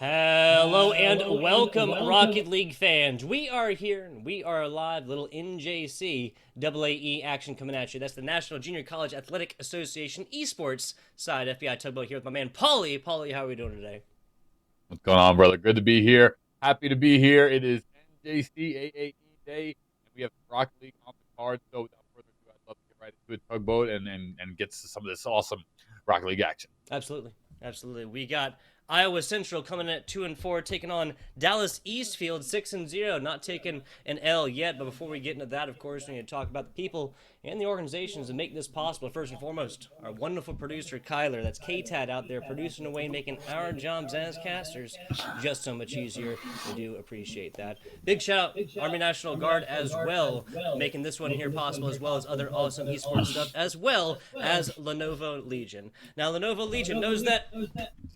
Hello and welcome, Rocket League fans. We are here and we are live. Little NJCAA action coming at you. That's the National Junior College Athletic Association Esports side. FBI Tugboat here with my man Paulie. Paulie, how are we doing today? What's going on, brother? Good to be here. Happy to be here. It is NJCAAE Day, and we have Rocket League on the card. So without further ado, I'd love to get right into it, Tugboat, and get to some of this awesome Rocket League action. Absolutely. Absolutely. We got Iowa Central coming in at 2-4, taking on Dallas Eastfield 6-0, not taking an L yet. But before we get into that, of course, we need to talk about the people and the organizations that make this possible. First and foremost, our wonderful producer Kyler, that's K-Tad out there producing away and making our jobs as casters just so much easier. We do appreciate that. Big shout out Army National Guard as well, making this one here possible, as well as other awesome esports stuff, as well as Lenovo Legion. Now, Lenovo Legion knows that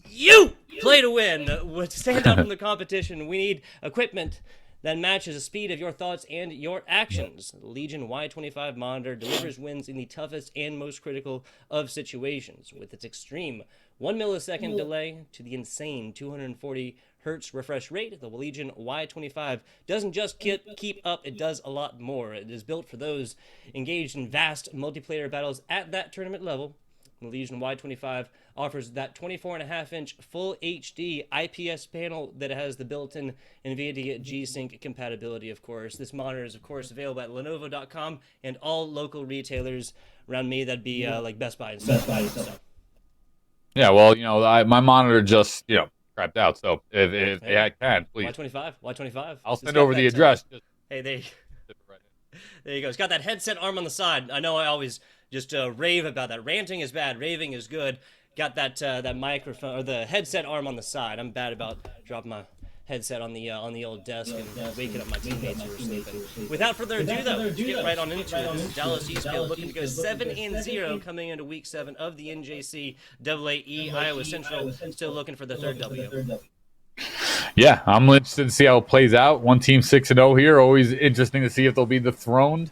you play to win. To stand out from the competition, we need equipment that matches the speed of your thoughts and your actions. The Legion Y25 monitor delivers wins in the toughest and most critical of situations. With its extreme 1 millisecond delay to the insane 240 hertz refresh rate, the Legion Y25 doesn't just keep up, it does a lot more. It is built for those engaged in vast multiplayer battles at that tournament level. The Legion Y25 offers that 24.5-inch full HD IPS panel that has the built-in NVIDIA G-Sync compatibility, of course. This monitor is, of course, available at Lenovo.com and all local retailers around me. That'd be like Best Buy and stuff. Yeah, well, my monitor just, crapped out. So if I can, please. Y25. I'll send over the address. Hey, there you go. It's got that headset arm on the side. I know I always just rave about that. Ranting is bad. Raving is good. Got that microphone or the headset arm on the side. I'm bad about dropping my headset on the old desk and waking up my teammates who are sleeping. Without further ado, though, let's get right on into it. Dallas Eastfield looking to go 7-0 coming into Week 7 of the NJCAA. Iowa Central still looking for the third W. Yeah, I'm interested to see how it plays out. One team 6-0 here. Always interesting to see if they'll be dethroned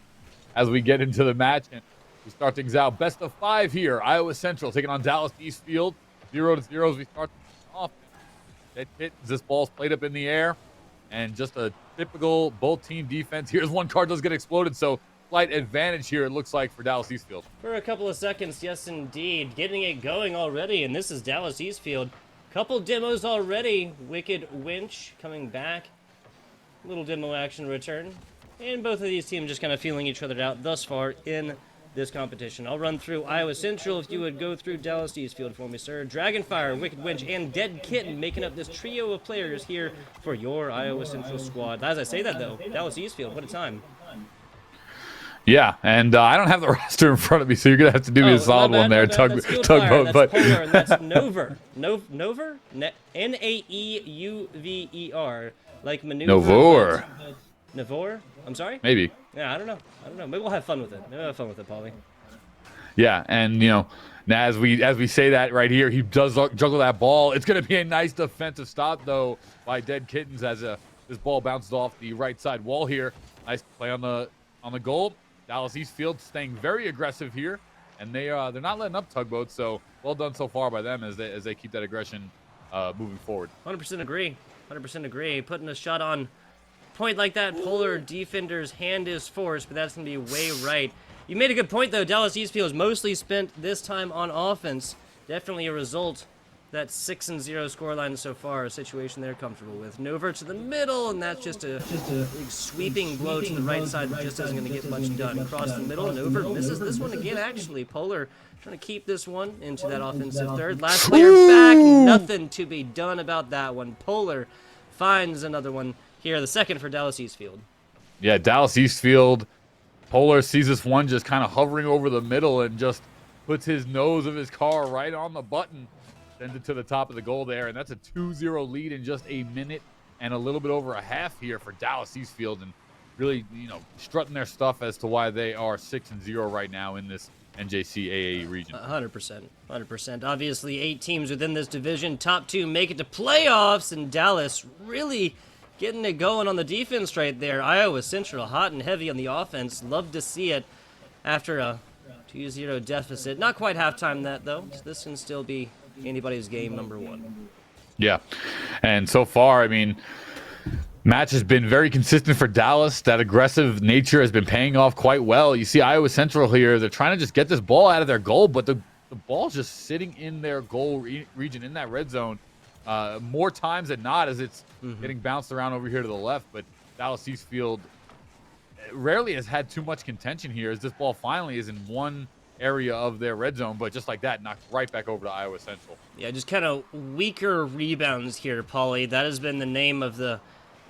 as we get into the match. And we start things out. Best of 5 here. Iowa Central taking on Dallas Eastfield. 0-0 as we start off. Dead Kittens. This ball's played up in the air. And just a typical both team defense. Here's one card does get exploded. So slight advantage here, it looks like, for Dallas Eastfield. For a couple of seconds, yes, indeed. Getting it going already. And this is Dallas Eastfield. Couple demos already. Wicked Winch coming back. Little demo action return. And both of these teams just kind of feeling each other out thus far in this competition. I'll run through Iowa Central if you would go through Dallas Eastfield for me, sir. Dragonfire, Wicked Winch, and Dead Kitten making up this trio of players here for your Iowa Central squad. As I say that, though, Dallas Eastfield, what a time. Yeah, and I don't have the roster in front of me, so you're going to have to do me a solid one there, Tugboat. That's Polar, and that's Nover. Nover? N-A-E-U-V-E-R. Like maneuver. Novor. Navor? I'm sorry? Maybe. Yeah, I don't know. Maybe we'll have fun with it. Paulie. Yeah, and now as we say that right here, he does juggle that ball. It's going to be a nice defensive stop though by Dead Kittens as this ball bounces off the right side wall here. Nice play on the goal. Dallas Eastfield staying very aggressive here, and they're not letting up, Tugboat. So well done so far by them as they keep that aggression moving forward. 100% agree. Putting a shot on point like that, Polar defender's hand is forced, but that's going to be way right. You made a good point, though. Dallas Eastfield has mostly spent this time on offense. Definitely a result. That 6-0 scoreline so far, a situation they're comfortable with. Nover to the middle, and that's just a big sweeping blow to the right side that just isn't going to get much done. Across the middle, Nover misses this one again, actually. Polar trying to keep this one into that offensive third. Last player back, nothing to be done about that one. Polar finds another one here, the second for Dallas Eastfield. Yeah, Dallas Eastfield. Polar sees this one just kind of hovering over the middle and just puts his nose of his car right on the button. Sends it to the top of the goal there, and that's a 2-0 lead in just a minute and a little bit over a half here for Dallas Eastfield, and really, strutting their stuff as to why they are 6-0 right now in this NJCAA region. 100%. Obviously, 8 teams within this division. Top 2 make it to playoffs, and Dallas really getting it going on the defense right there. Iowa Central hot and heavy on the offense. Love to see it after a 2-0 deficit. Not quite halftime that, though. So this can still be anybody's game number 1. Yeah. And so far, I mean, match has been very consistent for Dallas. That aggressive nature has been paying off quite well. You see Iowa Central here. They're trying to just get this ball out of their goal, but the ball's just sitting in their goal region in that red zone more times than not as it's getting bounced around over here to the left. But Dallas Eastfield rarely has had too much contention here as this ball finally is in one area of their red zone, but just like that, knocked right back over to Iowa Central. Yeah, just kind of weaker rebounds here, Paulie. That has been the name of the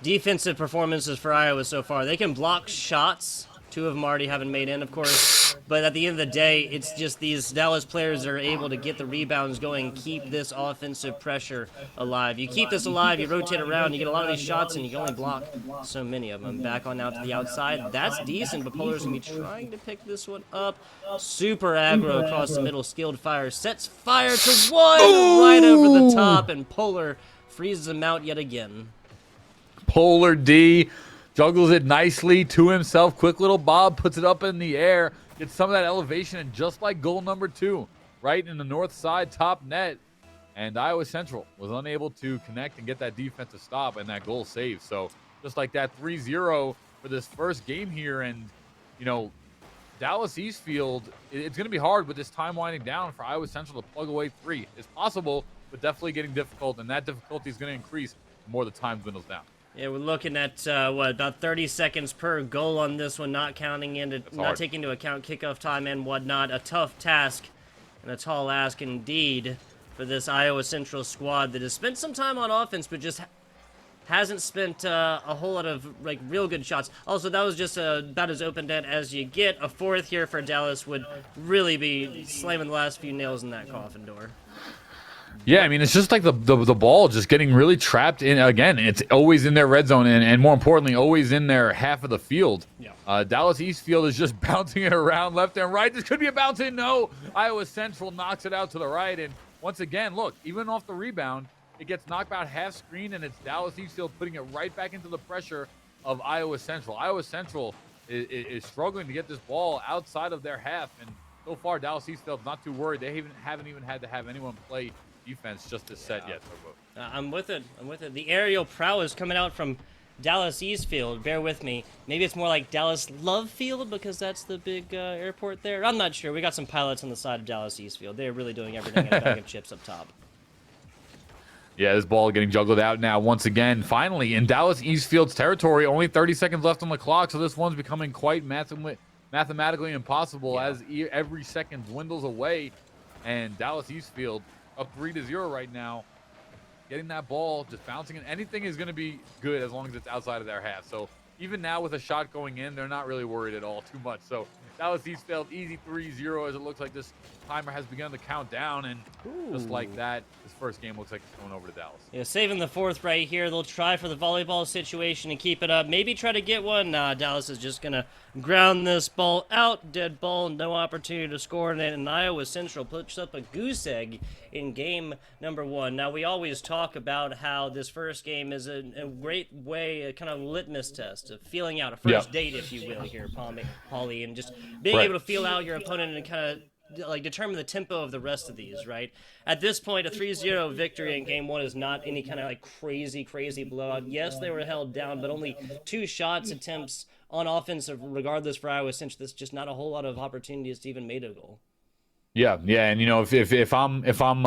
defensive performances for Iowa so far. They can block shots. 2 of them already haven't made in, of course. But at the end of the day, it's just these Dallas players that are able to get the rebounds going, keep this offensive pressure alive. You keep this alive, you rotate around, you get a lot of these shots, and you can only block so many of them. Back on out to the outside. That's decent, but Polar's going to be trying to pick this one up. Super aggro across the middle. Skilled fire. Sets fire to one right over the top, and Polar freezes him out yet again. Polar D juggles it nicely to himself. Quick little bob, puts it up in the air, gets some of that elevation, and just like goal number 2, right in the north side top net, and Iowa Central was unable to connect and get that defensive stop and that goal save. So just like that, 3-0 for this first game here. And, you know, Dallas Eastfield, it's going to be hard with this time winding down for Iowa Central to plug away 3. It's possible, but definitely getting difficult, and that difficulty is going to increase the more the time dwindles down. Yeah, we're looking at about 30 seconds per goal on this one, not taking into account kickoff time and whatnot. A tough task and a tall ask indeed for this Iowa Central squad that has spent some time on offense, but just hasn't spent a whole lot of like real good shots. Also, that was just about as open net as you get. A 4th here for Dallas would really be slamming the last few nails in that coffin door. Yeah, I mean, it's just like the ball just getting really trapped in. Again, it's always in their red zone, and more importantly, always in their half of the field. Yeah. Dallas Eastfield is just bouncing it around left and right. This could be a bounce in. No, Iowa Central knocks it out to the right. And once again, look, even off the rebound, it gets knocked about half screen, and it's Dallas Eastfield putting it right back into the pressure of Iowa Central. Iowa Central is struggling to get this ball outside of their half, and so far, Dallas Eastfield's not too worried. They haven't even had to have anyone play defense just this set yet. I'm with it. The aerial prowess coming out from Dallas Eastfield. Bear with me. Maybe it's more like Dallas Love Field because that's the big airport there. I'm not sure. We got some pilots on the side of Dallas Eastfield. They're really doing everything in a bag of chips up top. Yeah, this ball getting juggled out now once again. Finally, in Dallas Eastfield's territory, only 30 seconds left on the clock, so this one's becoming quite mathematically impossible as every second dwindles away. And Dallas Eastfield up 3-0 right now. Getting that ball, just bouncing, and anything is going to be good as long as it's outside of their half. So even now with a shot going in, they're not really worried at all too much. So Dallas Eastfield, easy 3-0 as it looks like this timer has begun to count down. And just like that, this first game looks like it's going over to Dallas. Yeah, saving the 4th right here. They'll try for the volleyball situation and keep it up. Maybe try to get one. Nah, Dallas is just going to ground this ball out. Dead ball, no opportunity to score. And Iowa Central puts up a goose egg in game number 1. Now, we always talk about how this first game is a great way, a kind of litmus test of feeling out, a first date, if you will, here, Paulie, and just being able to feel out your opponent and kind of like determine the tempo of the rest of these, right? At this point, a 3-0 victory in game 1 is not any kind of like crazy blowout. Yes, they were held down, but only 2 shots attempts on offense regardless for Iowa Central. There's just not a whole lot of opportunities to even make a goal. Yeah, and you know, if I'm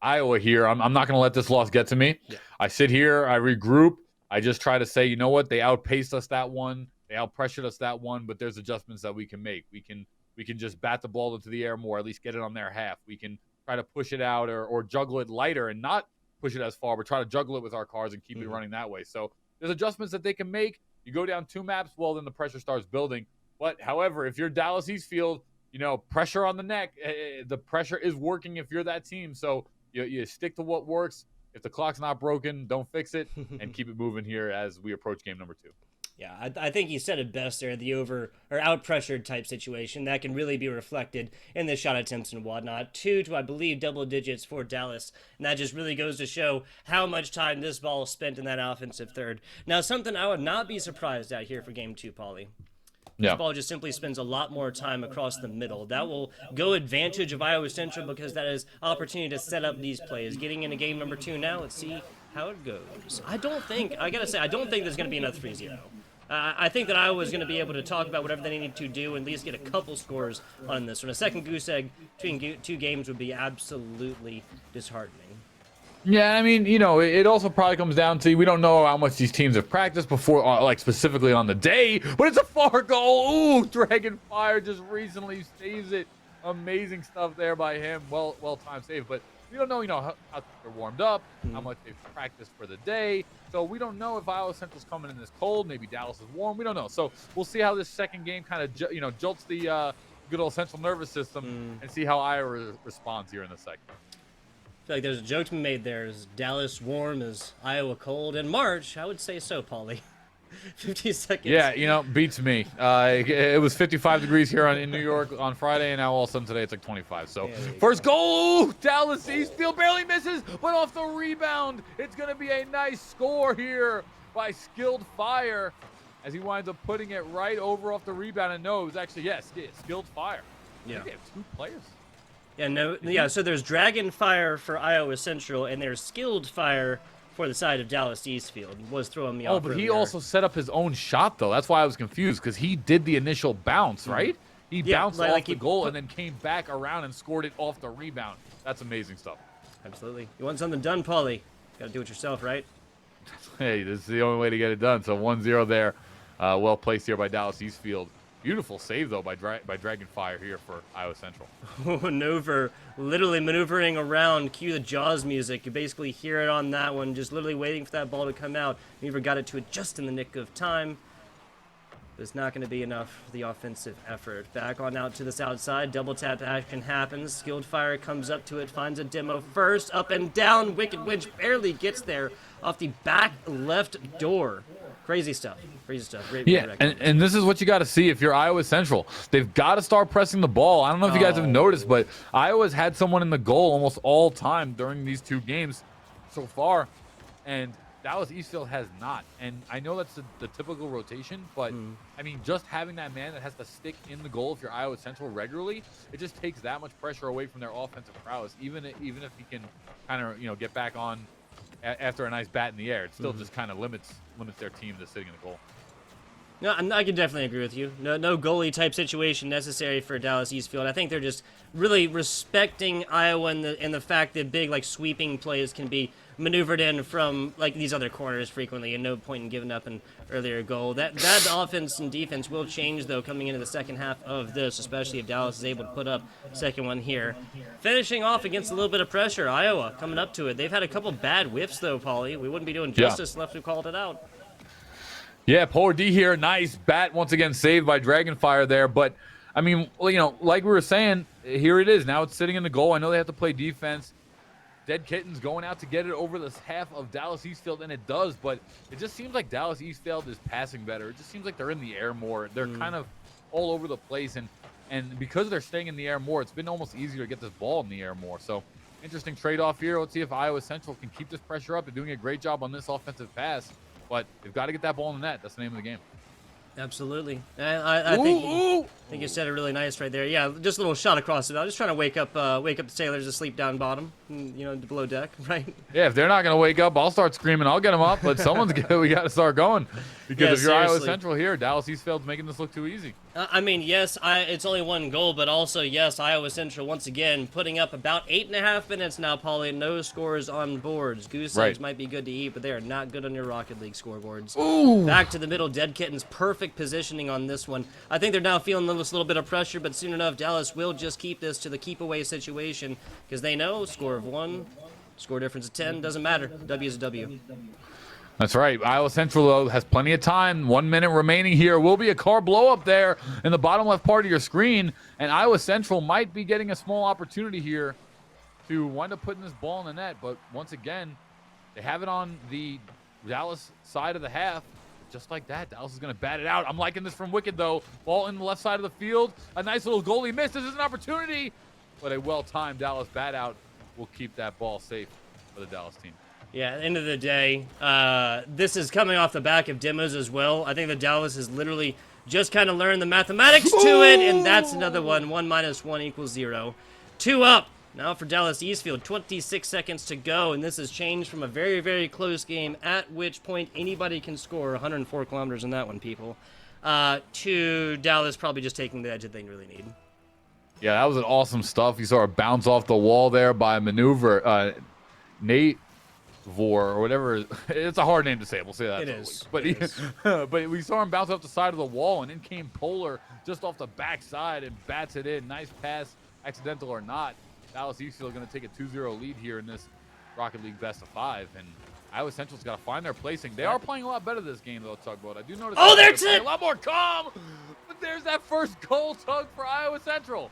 Iowa here, I'm not going to let this loss get to me. Yeah. I sit here, I regroup, I just try to say, you know what, they outpaced us that one, they outpressured us that one, but there's adjustments that we can make. We can just bat the ball into the air more, at least get it on their half. We can try to push it out or juggle it lighter and not push it as far, but try to juggle it with our cars and keep it running that way. So there's adjustments that they can make. You go down 2 maps, well, then the pressure starts building. But however, if you're Dallas Eastfield, you know, pressure on the neck, the pressure is working if you're that team. So you stick to what works. If the clock's not broken, don't fix it and keep it moving here as we approach game number 2. Yeah, I think you said it best there, the over or out pressured type situation. That can really be reflected in the shot attempts and whatnot. 2 to, I believe, double digits for Dallas. And that just really goes to show how much time this ball spent in that offensive third. Now, something I would not be surprised at here for game 2, Paulie. This Yeah. ball just simply spends a lot more time across the middle. That will go advantage of Iowa Central because that is opportunity to set up these plays. Getting into game number 2 now. Let's see how it goes. I gotta say, I don't think there's going to be another 3-0. I think that Iowa is going to be able to talk about whatever they need to do and at least get a couple scores on this one. A second goose egg between 2 games would be absolutely disheartening. Yeah, I mean, it also probably comes down to we don't know how much these teams have practiced before, like specifically on the day, but it's a far goal. Ooh, Dragonfire just recently saves it. Amazing stuff there by him. Well timed save, but we don't know, how they're warmed up, how much they've practiced for the day. So we don't know if Iowa Central's coming in this cold. Maybe Dallas is warm. We don't know. So we'll see how this second game kind of, jolts the good old central nervous system and see how Iowa responds here in the second. I feel like there's a joke to be made there. Is Dallas warm? Is Iowa cold? In March, I would say so, Paulie. 50 seconds. Yeah, beats me. It was 55 degrees here in New York on Friday, and now all of a sudden today it's like 25. So first goal, Dallas Eastfield barely misses, but off the rebound, it's going to be a nice score here by Skilled Fire as he winds up putting it right over off the rebound. And no, it was actually, Skilled Fire. Yeah. They have 2 players. So there's Dragonfire for Iowa Central, and there's Skilled Fire for the side of Dallas Eastfield. Was throwing me off. Oh, but he also set up his own shot, though. That's why I was confused, because he did the initial bounce, right? He bounced off the goal and then came back around and scored it off the rebound. That's amazing stuff. Absolutely. You want something done, Paulie? Got to do it yourself, right? Hey, this is the only way to get it done. So 1-0 there. Well placed here by Dallas Eastfield. Beautiful save, though, by Dragonfire here for Iowa Central. Literally maneuvering around. Cue the Jaws music. You basically hear it on that one, just literally waiting for that ball to come out. Never got it to it just in the nick of time. But it's not going to be enough for the offensive effort. Back on out to this outside. Double tap action happens. Skilled Fire comes up to it, finds a demo first. Up and down. Wicked Witch barely gets there off the back left door. Crazy stuff. Great and this is what you got to see if you're Iowa Central. They've got to start pressing the ball. I don't know if you guys have noticed, but Iowa's had someone in the goal almost all time during these 2 games so far, and Dallas Eastfield has not. And I know that's the typical rotation, but I mean, just having that man that has to stick in the goal if you're Iowa Central regularly, it just takes that much pressure away from their offensive prowess. Even if he can kind of get back on after a nice bat in the air, it still just kind of limits their team to sitting in the goal. No, I can definitely agree with you. No goalie type situation necessary for Dallas Eastfield. I think they're just really respecting Iowa and the fact that big sweeping plays can be maneuvered in from these other corners frequently, and no point in giving up an earlier goal. That offense and defense will change though coming into the second half of this, especially if Dallas is able to put up a second one here. Finishing off against a little bit of pressure, Iowa coming up to it. They've had a couple bad whiffs though, Paulie. We wouldn't be doing justice unless we called it out. Yeah, Polar D here. Nice bat once again saved by Dragonfire there. But, I mean, like we were saying, here it is. Now it's sitting in the goal. I know they have to play defense. Dead Kittens going out to get it over this half of Dallas Eastfield, and it does. But it just seems like Dallas Eastfield is passing better. It just seems like they're in the air more. They're kind of all over the place. And because they're staying in the air more, it's been almost easier to get this ball in the air more. So, interesting trade-off here. Let's see if Iowa Central can keep this pressure up. They're doing a great job on this offensive pass. But they've got to get that ball in the net. That's the name of the game. Absolutely. I think you said it really nice right there. Yeah, just a little shot across it. I was just trying to wake up the sailors asleep down bottom, below deck, right? Yeah, if they're not going to wake up, I'll start screaming. I'll get them up, but we got to start going. Because if you're Iowa Central here, Dallas Eastfield's making this look too easy. I mean, yes, it's only 1 goal, but also, yes, Iowa Central, once again, putting up about 8.5 minutes now, Paulie. No scores on boards. Goose eggs might be good to eat, but they are not good on your Rocket League scoreboards. Ooh. Back to the middle, Dead Kittens, perfect positioning on this one. I think they're now feeling this little bit of pressure, but soon enough, Dallas will just keep this to the keep-away situation because they know score of 1, score difference of 10, doesn't matter. W is a W. That's right. Iowa Central, though, has plenty of time. 1 minute remaining here. Will be a car blow up there in the bottom left part of your screen. And Iowa Central might be getting a small opportunity here to wind up putting this ball in the net. But once again, they have it on the Dallas side of the half. Just like that, Dallas is going to bat it out. I'm liking this from Wicked, though. Ball in the left side of the field. A nice little goalie miss. This is an opportunity. But a well-timed Dallas bat out will keep that ball safe for the Dallas team. Yeah, at the end of the day, this is coming off the back of demos as well. I think that Dallas has literally just kind of learn the mathematics to it, and that's another one. 1 minus 1 equals 0. 2 up. Now for Dallas Eastfield, 26 seconds to go, and this has changed from a very, very close game, at which point anybody can score 104 kilometers in that one, people, to Dallas probably just taking the edge that they really need. Yeah, that was an awesome stuff. You saw a bounce off the wall there by maneuver. Nate Vor or whatever. It's a hard name to say. We'll say that. It is. But but we saw him bounce off the side of the wall, and in came Polar just off the backside and bats it in. Nice pass, accidental or not. Dallas Eastfield going to take a 2-0 lead here in this Rocket League best of 5, and Iowa Central's got to find their placing. They are playing a lot better this game, though, Tugboat. I do notice. Oh, there's it! A lot more calm, but there's that first goal, Tug, for Iowa Central.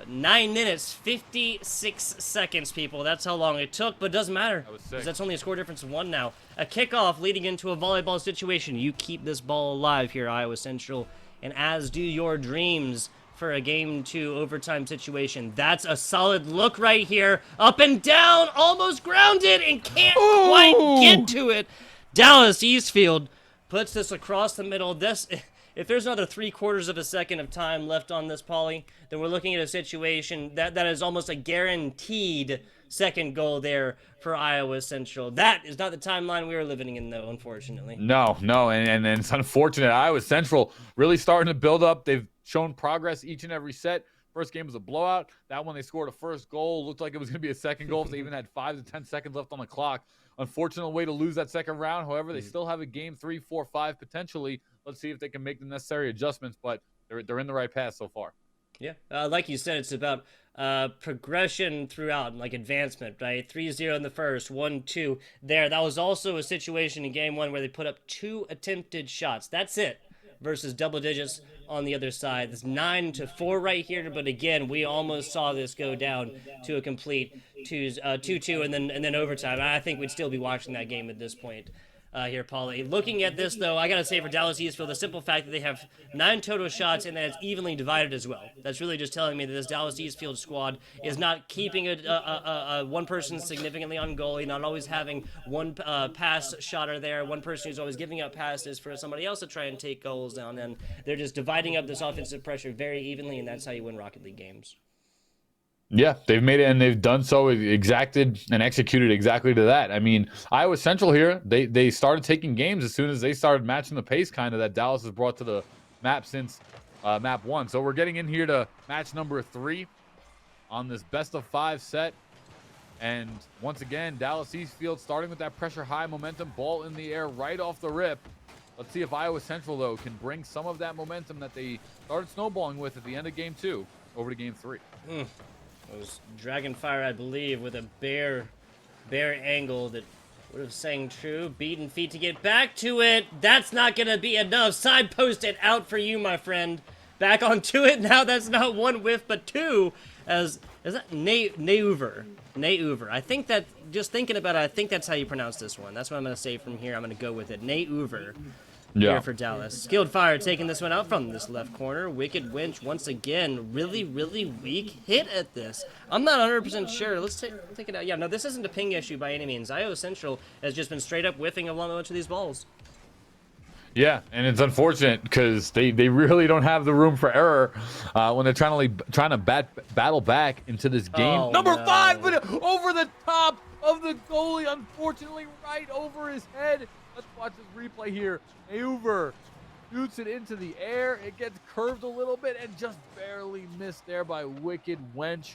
9 minutes, 56 seconds, people. That's how long it took, but it doesn't matter. That was sick. 'Cause that's only a score difference of 1 now. A kickoff leading into a volleyball situation. You keep this ball alive here, Iowa Central, and as do your dreams for a game 2 overtime situation. That's a solid look right here. Up and down, almost grounded, and can't quite get to it. Dallas Eastfield puts this across the middle. This, if there's another 3/4 of a second of time left on this poly, then we're looking at a situation that is almost a guaranteed second goal there for Iowa Central. That is not the timeline we are living in, though, unfortunately. No, and it's unfortunate. Iowa Central really starting to build up. They've shown progress each and every set. First game was a blowout. That one they scored a first goal. Looked like it was going to be a second goal if they even had 5 to 10 seconds left on the clock. Unfortunate way to lose that second round. However, they still have a game 3, 4, 5 potentially. Let's see if they can make the necessary adjustments, but they're in the right path so far. Yeah, like you said, it's about progression throughout, like advancement, right? 3-0 in the first, 1-2 there. That was also a situation in game 1 where they put up 2 attempted shots. That's it, versus double digits on the other side. It's 9-4 right here, but again, we almost saw this go down to a complete 2-2 and then overtime. I think we'd still be watching that game at this point. Here, Polly. Looking at this, though, I got to say for Dallas Eastfield, the simple fact that they have 9 total shots and that it's evenly divided as well. That's really just telling me that this Dallas Eastfield squad is not keeping one person significantly on goalie, not always having one pass shotter there, one person who's always giving up passes for somebody else to try and take goals down. And they're just dividing up this offensive pressure very evenly, and that's how you win Rocket League games. Yeah, they've made it, and they've done so, exacted and executed exactly to that. I mean, Iowa Central here, they started taking games as soon as they started matching the pace kind of that Dallas has brought to the map since map 1. So we're getting in here to match number 3 on this best of 5 set. And once again, Dallas Eastfield starting with that pressure high momentum, ball in the air right off the rip. Let's see if Iowa Central, though, can bring some of that momentum that they started snowballing with at the end of game 2 over to game 3. It was Dragonfire, I believe, with a bare angle that would have sang true. Beaten feet to get back to it. That's not going to be enough. Side posted out for you, my friend. Back onto it. Now that's not 1 whiff, but 2. Is that Neuver? I think that, just thinking about it, I think that's how you pronounce this one. That's what I'm going to say from here. I'm going to go with it. Neuver. Here for Dallas. Skilled Fire taking this one out from this left corner. Wicked Winch, once again, really, really weak hit at this. I'm not 100% sure. Let's take it out. Yeah, no, this isn't a ping issue by any means. Iowa Central has just been straight up whiffing along a bunch of these balls. Yeah, and it's unfortunate because they really don't have the room for error when they're trying to battle back into this game. Oh, Number 5, but over the top of the goalie, unfortunately, right over his head. Let's watch this replay here. Neuver shoots it into the air. It gets curved a little bit and just barely missed there by Wicked Wench.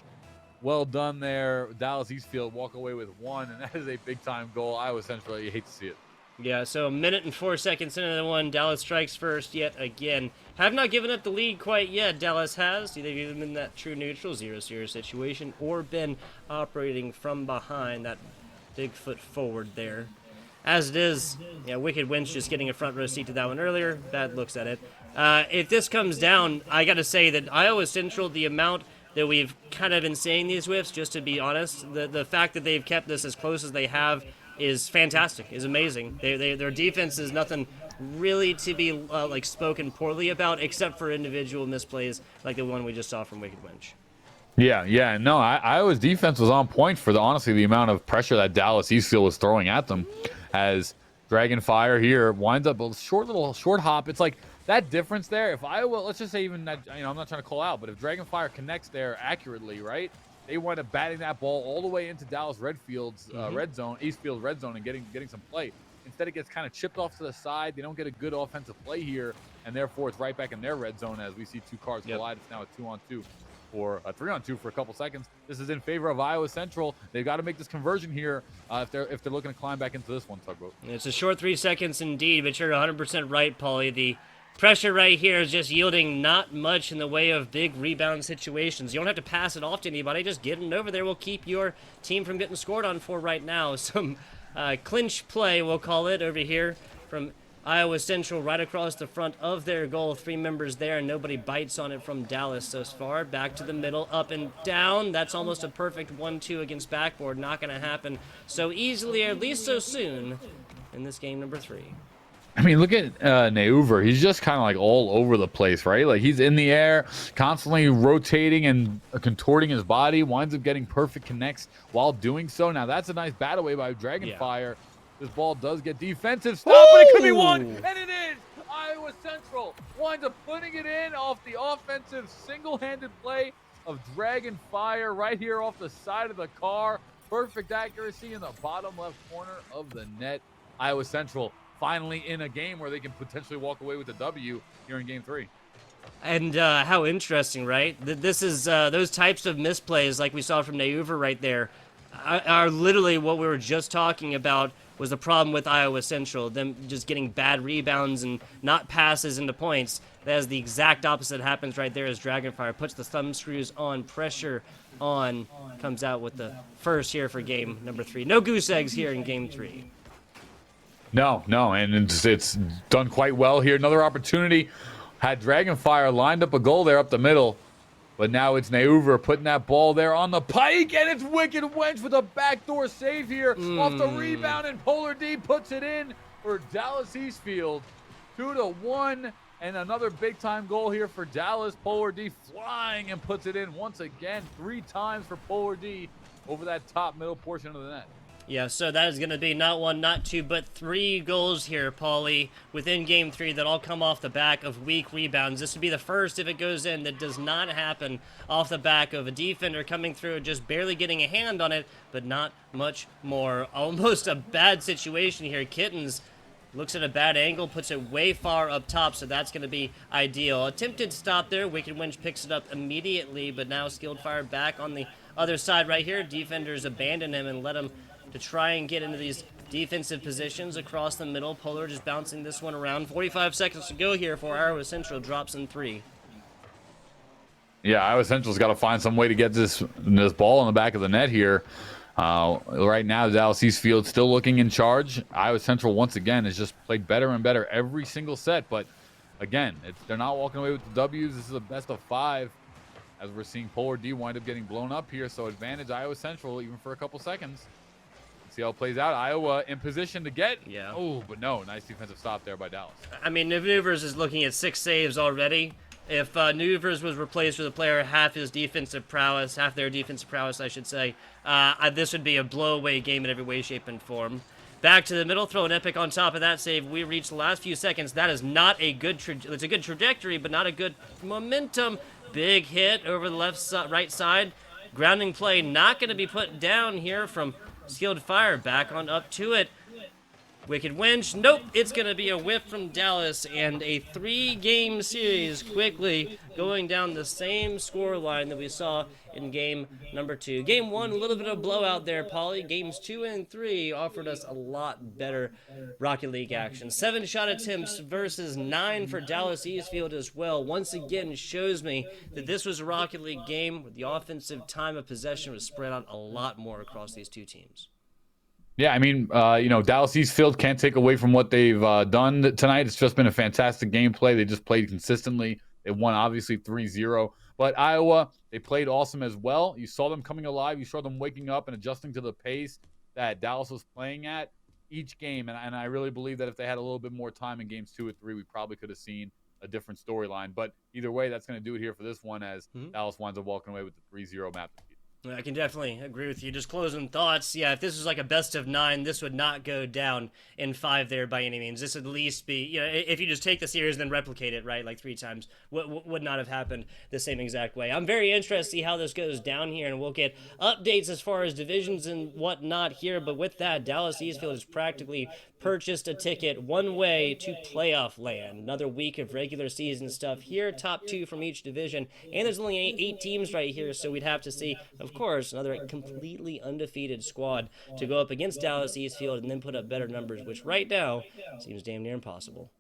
Well done there. Dallas Eastfield walk away with 1, and that is a big-time goal. Iowa Central, you hate to see it. Yeah, so 1 minute and 4 seconds into the one. Dallas strikes first yet again. Have not given up the lead quite yet. Dallas has. They've either been in that true neutral 0-0 situation or been operating from behind, that big foot forward there. As it is, yeah, Wicked Winch just getting a front row seat to that one earlier. Bad looks at it. If this comes down, I got to say that Iowa Central, the amount that we've kind of been seeing these whiffs, just to be honest, the fact that they've kept this as close as they have is fantastic, is amazing. Their defense is nothing really to be like spoken poorly about, except for individual misplays like the one we just saw from Wicked Winch. Yeah, no, Iowa's defense was on point for honestly the amount of pressure that Dallas Eastfield was throwing at them. As Dragonfire here winds up a short hop. It's like that difference there, if Iowa, let's just say even that, I'm not trying to call out, but if Dragonfire connects there accurately, right, they wind up batting that ball all the way into Dallas Redfield's red zone, Eastfield red zone, and getting some play. Instead, it gets kind of chipped off to the side. They don't get a good offensive play here, and therefore it's right back in their red zone as we see two cars collide. It's now a 2-on-2 or a 3-on-2 for a couple seconds. This is in favor of Iowa Central. They've got to make this conversion here if they're looking to climb back into this one, Tugboat. It's a short 3 seconds indeed, but you're 100% right, Paulie. The pressure right here is just yielding not much in the way of big rebound situations. You don't have to pass it off to anybody. Just getting over there will keep your team from getting scored on for right now. Some clinch play, we'll call it, over here from Iowa Central right across the front of their goal. 3 members there, and nobody bites on it from Dallas thus far. Back to the middle, up and down. That's almost a perfect 1-2 against backboard. Not going to happen so easily, or at least so soon, in this game number 3. I mean, look at Neuver. He's just kind of like all over the place, right? Like he's in the air, constantly rotating and contorting his body, winds up getting perfect connects while doing so. Now, that's a nice bat away by Dragonfire. This ball does get defensive stop, but it could be one, and it is. Iowa Central winds up putting it in off the offensive single-handed play of Dragonfire right here off the side of the car. Perfect accuracy in the bottom left corner of the net. Iowa Central finally in a game where they can potentially walk away with the W here in Game 3. And how interesting, right? This is those types of misplays like we saw from Neuver right there are literally what we were just talking about was the problem with Iowa Central, them just getting bad rebounds and not passes into points. That is the exact opposite happens right there as Dragonfire puts the thumb screws on, pressure on, comes out with the first here for game number 3. No goose eggs here in Game 3. No, and it's done quite well here. Another opportunity. Had Dragonfire lined up a goal there up the middle, but now it's Neuver putting that ball there on the pike, and it's Wicked Wench with a backdoor save here off the rebound, and Polar D puts it in for Dallas Eastfield. 2-1, and another big-time goal here for Dallas. Polar D flying and puts it in once again, 3 times for Polar D over that top middle portion of the net. Yeah, so that is going to be not 1, not 2, but 3 goals here, Paulie, within Game 3 that all come off the back of weak rebounds. This would be the first, if it goes in, that does not happen off the back of a defender coming through, just barely getting a hand on it, but not much more. Almost a bad situation here. Kittens looks at a bad angle, puts it way far up top, so that's going to be ideal. Attempted stop there. Wicked Winch picks it up immediately, but now Skilled Fire back on the other side right here. Defenders abandon him and let him to try and get into these defensive positions across the middle. Polar just bouncing this one around. 45 seconds to go here for Iowa Central. Drops in 3. Yeah, Iowa Central's got to find some way to get this ball in the back of the net here. Right now, Dallas Eastfield still looking in charge. Iowa Central, once again, has just played better and better every single set. But, again, they're not walking away with the W's. This is a best of 5 as we're seeing Polar D wind up getting blown up here. So advantage Iowa Central even for a couple seconds. See how it plays out. Iowa in position to get. Yeah. Oh, but no. Nice defensive stop there by Dallas. I mean, Nuvers is looking at 6 saves already. If Nuvers was replaced with a player half their defensive prowess, I should say, this would be a blow-away game in every way, shape, and form. Back to the middle, throw an epic on top of that save. We reached the last few seconds. That is not a good it's a good trajectory, but not a good momentum. Big hit over the right side. Grounding play not going to be put down here from Skilled Fire. Back on up to it. Wicked Winch. Nope. It's going to be a whiff from Dallas, and a 3-game series quickly going down the same score line that we saw in game number 2. Game 1, a little bit of a blowout there, Paulie. Games 2 and 3 offered us a lot better Rocket League action. 7 shot attempts versus 9 for Dallas Eastfield as well. Once again, shows me that this was a Rocket League game where the offensive time of possession was spread out a lot more across these two teams. Yeah, I mean, Dallas Eastfield can't take away from what they've done tonight. It's just been a fantastic gameplay. They just played consistently. They won, obviously, 3-0. But Iowa, they played awesome as well. You saw them coming alive. You saw them waking up and adjusting to the pace that Dallas was playing at each game. And I really believe that if they had a little bit more time in games 2 or 3, we probably could have seen a different storyline. But either way, that's going to do it here for this one as Dallas winds up walking away with the 3-0 map defeat. I can definitely agree with you. Just closing thoughts. Yeah, if this was like a best of 9, this would not go down in 5 there by any means. This would at least be, if you just take the series and then replicate it, right, like 3 times, would not have happened the same exact way. I'm very interested to see how this goes down here, and we'll get updates as far as divisions and whatnot here. But with that, Dallas Eastfield has practically purchased a ticket one way to playoff land. Another week of regular season stuff here, top 2 from each division, and there's only 8 teams right here, so we'd have to see, of course, another completely undefeated squad to go up against Dallas Eastfield and then put up better numbers, which right now seems damn near impossible.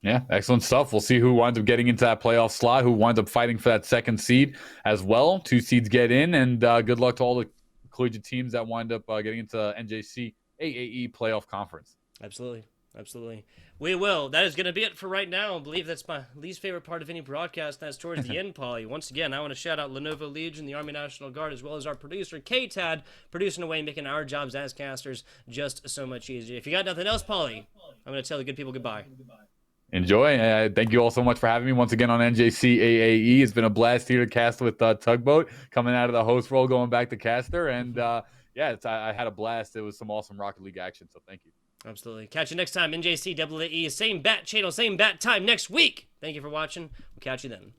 Yeah, excellent stuff. We'll see who winds up getting into that playoff slot, who winds up fighting for that second seed as well. 2 seeds get in, and good luck to all the collegiate teams that wind up getting into NJCAAE playoff conference. Absolutely. Absolutely. We will. That is going to be it for right now. I believe that's my least favorite part of any broadcast. That's towards the end, Polly. Once again, I want to shout out Lenovo Legion, the Army National Guard, as well as our producer, K-Tad, producing away, making our jobs as casters just so much easier. If you got nothing else, Polly, I'm going to tell the good people goodbye. Enjoy. Thank you all so much for having me once again on NJCAAE. It's been a blast here to cast with Tugboat, coming out of the host role, going back to caster. And yeah, I had a blast. It was some awesome Rocket League action, so thank you. Absolutely. Catch you next time, NJCAAE. Same bat channel, same bat time next week. Thank you for watching. We'll catch you then.